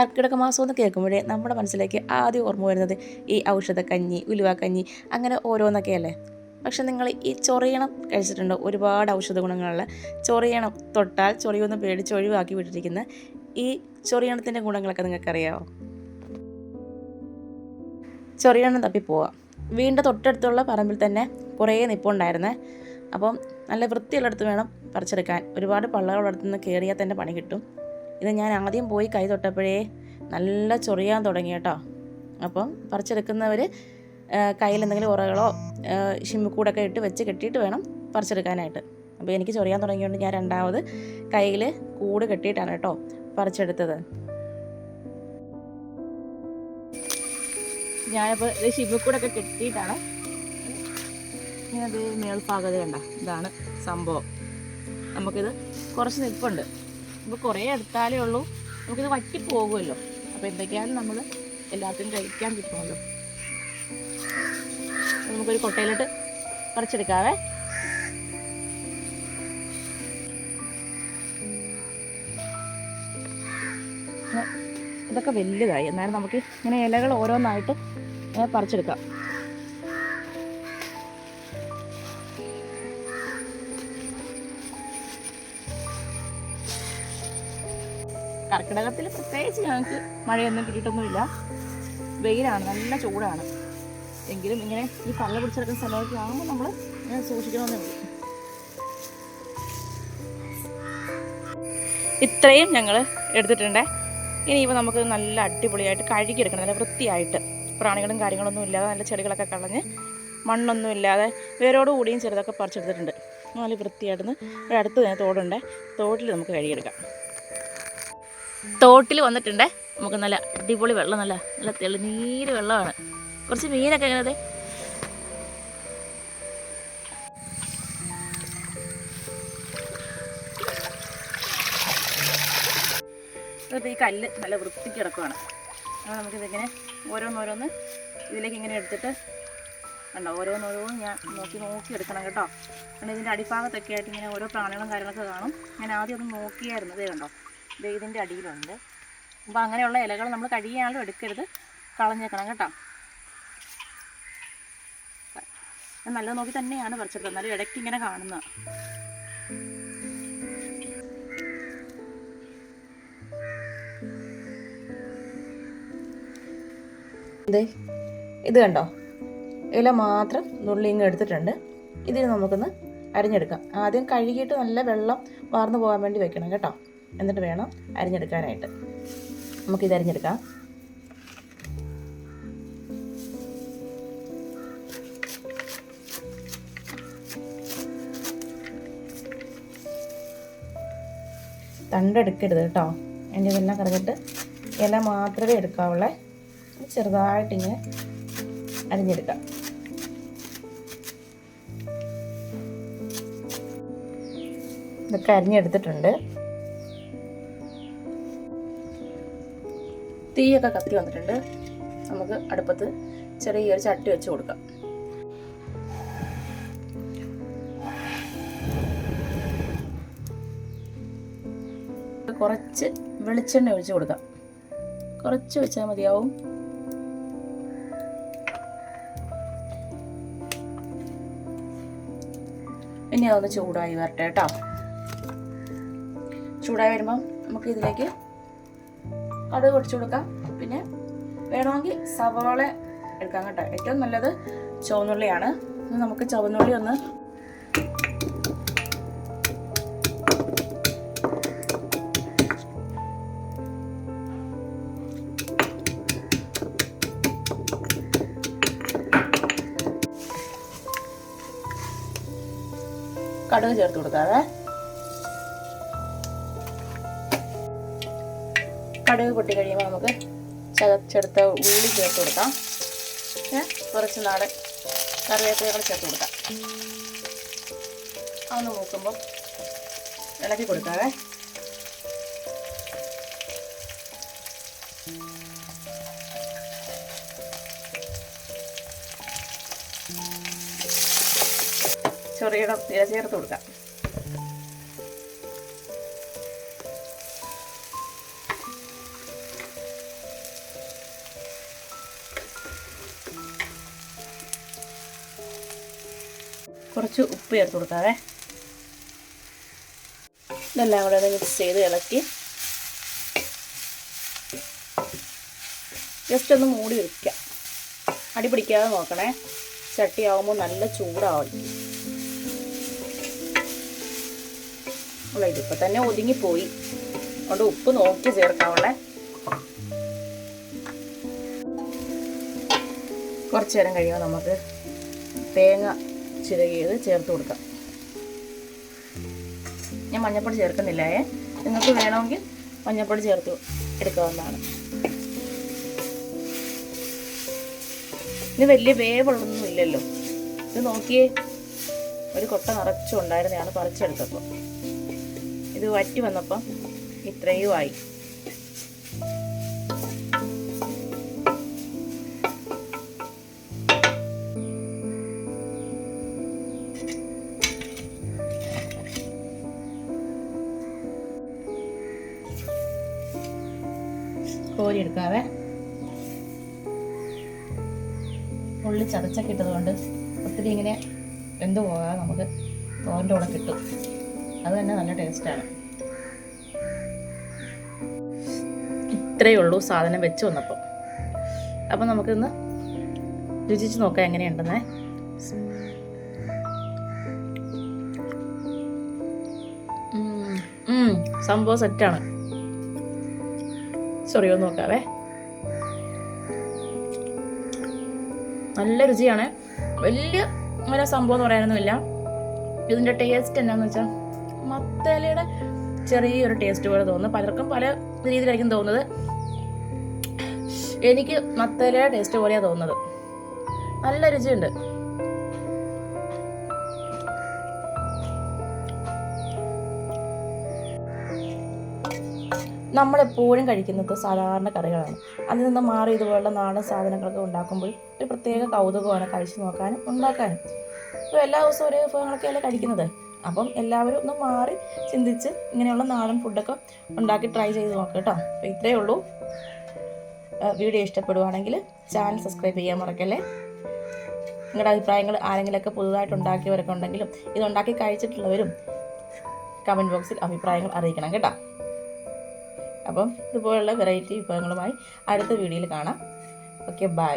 കർക്കിടക മാസം എന്ന് കേൾക്കുമ്പോഴേ നമ്മുടെ മനസ്സിലേക്ക് ആദ്യം ഓർമ്മ വരുന്നത് ഈ ഔഷധക്കഞ്ഞി, ഉലുവാക്കഞ്ഞി, അങ്ങനെ ഓരോന്നൊക്കെയല്ലേ. പക്ഷെ നിങ്ങൾ ഈ ചൊറിയണം കഴിച്ചിട്ടുണ്ടോ? ഒരുപാട് ഔഷധ ഗുണങ്ങളുള്ള ചൊറിയണം, തൊട്ടാൽ ചൊറിയൊന്ന് പേടിച്ച് ഒഴിവാക്കി വിട്ടിരിക്കുന്ന ഈ ചൊറിയണത്തിൻ്റെ ഗുണങ്ങളൊക്കെ നിങ്ങൾക്കറിയാമോ? ചൊറിയണം തപ്പിപ്പോവാം. വീണ്ടും തൊട്ടടുത്തുള്ള പറമ്പിൽ തന്നെ കുറേ നിപ്പുണ്ടായിരുന്നേ. അപ്പം നല്ല വൃത്തിയുള്ളിടത്ത് വേണം പറിച്ചെടുക്കാൻ. ഒരുപാട് പള്ളകളുള്ളടത്ത് നിന്ന് കയറിയാൽ തന്നെ പണി കിട്ടും. ഇത് ഞാൻ ആദ്യം പോയി കൈ തൊട്ടപ്പോഴേ നല്ല ചൊറിയാൻ തുടങ്ങി കേട്ടോ. അപ്പം പറിച്ചെടുക്കുന്നവർ കയ്യിൽ എന്തെങ്കിലും ഉറകളോ ഷിമ്മിക്കൂടൊക്കെ ഇട്ട് വെച്ച് കെട്ടിയിട്ട് വേണം പറിച്ചെടുക്കാനായിട്ട്. അപ്പോൾ എനിക്ക് ചൊറിയാൻ തുടങ്ങിയതുകൊണ്ട് ഞാൻ രണ്ടാമത് കയ്യിൽ കൂട് കെട്ടിയിട്ടാണ് കേട്ടോ പറിച്ചെടുത്തത്. ഞാനിപ്പോൾ ഇത് ഷിമ്മിക്കൂടൊക്കെ കെട്ടിയിട്ടാണ് ഞാനത് മേൽഭാഗത്ത് കണ്ട. ഇതാണ് സംഭവം. നമുക്കിത് കുറച്ച് നിൽപ്പുണ്ട്. ഇപ്പോൾ കുറേ എടുത്താലേ ഉള്ളൂ നമുക്കിത് വറ്റിപ്പോകുമല്ലോ. അപ്പോൾ എന്തൊക്കെയാലും നമ്മൾ എല്ലാത്തിനും കഴിക്കാൻ കിട്ടുമല്ലോ. നമുക്കൊരു കൊട്ടയിലോട്ട് പറിച്ചെടുക്കാവേ. ഇതൊക്കെ വലുതായി, എന്നാലും നമുക്ക് ഇങ്ങനെ ഇലകൾ ഓരോന്നായിട്ട് പറിച്ചെടുക്കാം. കർക്കിടകത്തിൽ പ്രത്യേകിച്ച് ഞങ്ങൾക്ക് മഴയൊന്നും കിട്ടിയിട്ടൊന്നുമില്ല. വെയിലാണ്, നല്ല ചൂടാണ്. എങ്കിലും ഇങ്ങനെ ഈ കള്ള പിടിച്ചെടുക്കുന്ന സ്ഥലമൊക്കെ ആകുമ്പോൾ നമ്മൾ സൂക്ഷിക്കണമെന്നേ ഉള്ളൂ. ഇത്രയും ഞങ്ങൾ എടുത്തിട്ടുണ്ട്. ഇനിയിപ്പോൾ നമുക്ക് നല്ല അടിപൊളിയായിട്ട് കഴുകിയെടുക്കണം, നല്ല വൃത്തിയായിട്ട്. പ്രാണികളും കാര്യങ്ങളൊന്നും ഇല്ലാതെ നല്ല ചെടികളൊക്കെ കളഞ്ഞ് മണ്ണൊന്നും ഇല്ലാതെ വേരോട് കൂടിയും ചെറുതൊക്കെ പറിച്ചെടുത്തിട്ടുണ്ട്. നല്ല വൃത്തിയായിട്ടൊന്ന് ഇവിടെ അടുത്ത് തന്നെ തോടുണ്ട്. തോട്ടിൽ നമുക്ക് കഴുകിയെടുക്കാം. തോട്ടിൽ വന്നിട്ടുണ്ട്. നമുക്ക് നല്ല അടിപൊളി വെള്ളം, നല്ല നല്ല തെളിനീര് വെള്ളമാണ്. കുറച്ച് മീനൊക്കെ എങ്ങനത്തെ ഇപ്പോൾ ഈ കല്ല് നല്ല വൃത്തിക്ക് കിടക്കുകയാണ്. അപ്പോൾ നമുക്കിതിങ്ങനെ ഓരോന്നോരോന്ന് ഇതിലേക്ക് ഇങ്ങനെ എടുത്തിട്ട് കണ്ടോ, ഓരോന്നോരോന്ന് ഞാൻ നോക്കി എടുക്കണം കേട്ടോ. കാരണം ഇതിൻ്റെ അടിഭാഗത്തൊക്കെ ആയിട്ട് ഇങ്ങനെ ഓരോ പ്രാണികളും കാര്യങ്ങളൊക്കെ കാണും. ഞാൻ ആദ്യം ഒന്ന് നോക്കിയായിരുന്നു. ഇതേ കണ്ടോ, ഇതിൻ്റെ അടിയിലുണ്ട്. അപ്പോൾ അങ്ങനെയുള്ള ഇലകൾ നമ്മൾ കഴിയാനും എടുക്കരുത്, കളഞ്ഞേക്കണം കേട്ടോ. നല്ലത് നോക്കി തന്നെയാണ് പറിച്ചെടുത്തത്, എന്നാലും ഇടയ്ക്ക് ഇങ്ങനെ കാണുന്നത്. ഇത് കണ്ടോ, ഇല മാത്രം നുള്ളിങ്ങ് എടുത്തിട്ടുണ്ട്. ഇതിന് നമുക്കൊന്ന് അരിഞ്ഞെടുക്കാം. ആദ്യം കഴുകിയിട്ട് നല്ല വെള്ളം വാർന്നു പോകാൻ വേണ്ടി വെക്കണം കേട്ടോ. എന്നിട്ട് വേണം അരിഞ്ഞെടുക്കാനായിട്ട്. നമുക്കിത് അരിഞ്ഞെടുക്കാം. തണ്ടെടുക്കരുത് കേട്ടോ. എൻ്റെ ഇതെല്ലാം കറങ്ങിയിട്ട് ഇല മാത്രമേ എടുക്കാവുള്ളേ. ചെറുതായിട്ടിങ്ങനെ അരിഞ്ഞെടുക്കാം. ഇതൊക്കെ അരിഞ്ഞെടുത്തിട്ടുണ്ട്. തീയൊക്കെ കത്തി വന്നിട്ടുണ്ട്. നമുക്ക് അടുപ്പത്ത് ചെറിയൊരു ചട്ടി വെച്ച് കൊടുക്കാം. കുറച്ച് വെളിച്ചെണ്ണ ഒഴിച്ച് കൊടുക്കാം. കുറച്ച് വെച്ചാൽ മതിയാവും. ഇനി അതൊന്ന് ചൂടായി വരട്ടെ കേട്ടോ. ചൂടായി വരുമ്പം നമുക്ക് ഇതിലേക്ക് കടുക് പൊടിച്ചു കൊടുക്കാം. പിന്നെ വേണമെങ്കിൽ സവാള എടുക്കാം കേട്ടോ. ഏറ്റവും നല്ലത് ചുവന്നുള്ളിയാണ്. നമുക്ക് ചുവന്നുള്ളി ഒന്ന് കടുക് ചേർത്ത് കൊടുക്കാവേ. കടുക് പൊട്ടി കഴിയുമ്പോൾ നമുക്ക് ചതച്ചെടുത്ത ഉള്ളി ചേർത്ത് കൊടുക്കാം. കുറച്ച് നാടൻ കറിവേപ്പിലകൾ ചേർത്ത് കൊടുക്കാം. അതൊന്ന് നോക്കുമ്പോൾ ഇളക്കി കൊടുക്കാവേ. ചൊറിയണം ഇല ചേർത്ത് കൊടുക്കാം. കുറച്ച് ഉപ്പ് ചേർത്ത് കൊടുക്കാവേ. ഇതെല്ലാം കൂടെ ഒന്ന് മിക്സ് ചെയ്ത് ഇളക്കി ജസ്റ്റ് ഒന്ന് മൂടി വയ്ക്കാം. അടി പിടിക്കാതെ നോക്കണേ, ചട്ടിയാവുമ്പോൾ നല്ല ചൂടാവും. അല്ല, ഇതിപ്പോൾ തന്നെ ഒതുങ്ങിപ്പോയി, അതുകൊണ്ട് ഉപ്പ് നോക്കി ചേർക്കാവുള്ളേ. കുറച്ച് നേരം കഴിയുമ്പോൾ നമുക്ക് തേങ്ങ ചിരകിയത് ചേർത്ത് കൊടുക്കാം. ഞാൻ മഞ്ഞൾപ്പൊടി ചേർക്കുന്നില്ലേ, നിങ്ങൾക്ക് വേണമെങ്കിൽ മഞ്ഞൾപ്പൊടി ചേർത്ത് എടുക്കാവുന്നതാണ്. ഇത് വലിയ വേവുള്ളൊന്നും ഇല്ലല്ലോ. ഇത് നോക്കിയേ, ഒരു കൊട്ട നിറച്ചും ഉണ്ടായിരുന്നതാണ് പറിച്ചെടുത്തപ്പോൾ. ഇത് വറ്റി വന്നപ്പം ഇത്രയും ആയി. കോരി എടുക്കാവേ. ഉള്ളി ചതച്ചൊക്കെ ഇട്ടതുകൊണ്ട് ഒത്തിരി ഇങ്ങനെ വെന്ത് പോകാതെ നമുക്ക് തോരൻ്റെ കൂടെ കിട്ടും. അത് തന്നെ നല്ല ടേസ്റ്റാണ്. ഇത്രയേ ഉള്ളൂ സാധനം വെച്ച് വന്നപ്പോൾ. അപ്പം നമുക്കിന്ന് രുചിച്ച് നോക്കാം എങ്ങനെയുണ്ടെന്നേ. സംഭവം സെറ്റാണ്. സോറിയോ നോക്കാവേ. നല്ല രുചിയാണ്. വലിയ അങ്ങനെ സംഭവം എന്ന് പറയാനൊന്നുമില്ല. ഇതിൻ്റെ ടേസ്റ്റ് എന്താണെന്ന് വെച്ചാൽ മത്തയിലയുടെ ചെറിയൊരു ടേസ്റ്റ് പോലെ തോന്നുന്നു. പലർക്കും പല രീതിയിലായിരിക്കും തോന്നുന്നത്. എനിക്ക് മത്തയിലയുടെ ടേസ്റ്റ് പോലെയാണ് തോന്നുന്നത്. നല്ല രുചിയുണ്ട്. നമ്മളെപ്പോഴും കഴിക്കുന്നത് സാധാരണ കറികളാണ്. അതിൽ നിന്ന് മാറി ഇതുപോലുള്ള നാടൻ സാധനങ്ങളൊക്കെ ഉണ്ടാക്കുമ്പോൾ ഒരു പ്രത്യേക കൗതുകമാണ് കഴിച്ചു നോക്കാനും ഉണ്ടാക്കാനും. ഇപ്പോൾ എല്ലാ ദിവസവും ഒരേ വിഭവങ്ങളൊക്കെയല്ലേ കഴിക്കുന്നത്. അപ്പം എല്ലാവരും ഒന്ന് മാറി ചിന്തിച്ച് ഇങ്ങനെയുള്ള നാടൻ ഫുഡൊക്കെ ഉണ്ടാക്കി ട്രൈ ചെയ്ത് നോക്കുക കേട്ടോ. അപ്പോൾ ഇത്രയേ ഉള്ളൂ. വീഡിയോ ഇഷ്ടപ്പെടുവാണെങ്കിൽ ചാനൽ സബ്സ്ക്രൈബ് ചെയ്യാൻ മറക്കല്ലേ. നിങ്ങളുടെ അഭിപ്രായങ്ങൾ ആരെങ്കിലുമൊക്കെ പുതുതായിട്ട് ഉണ്ടാക്കിയവരൊക്കെ ഉണ്ടെങ്കിലും ഇതുണ്ടാക്കി കഴിച്ചിട്ടുള്ളവരും കമൻറ്റ് ബോക്സിൽ അഭിപ്രായങ്ങൾ അറിയിക്കണം കേട്ടോ. അപ്പം ഇതുപോലുള്ള വെറൈറ്റി വിഭവങ്ങളുമായി അടുത്ത വീഡിയോയിൽ കാണാം. Okay, by.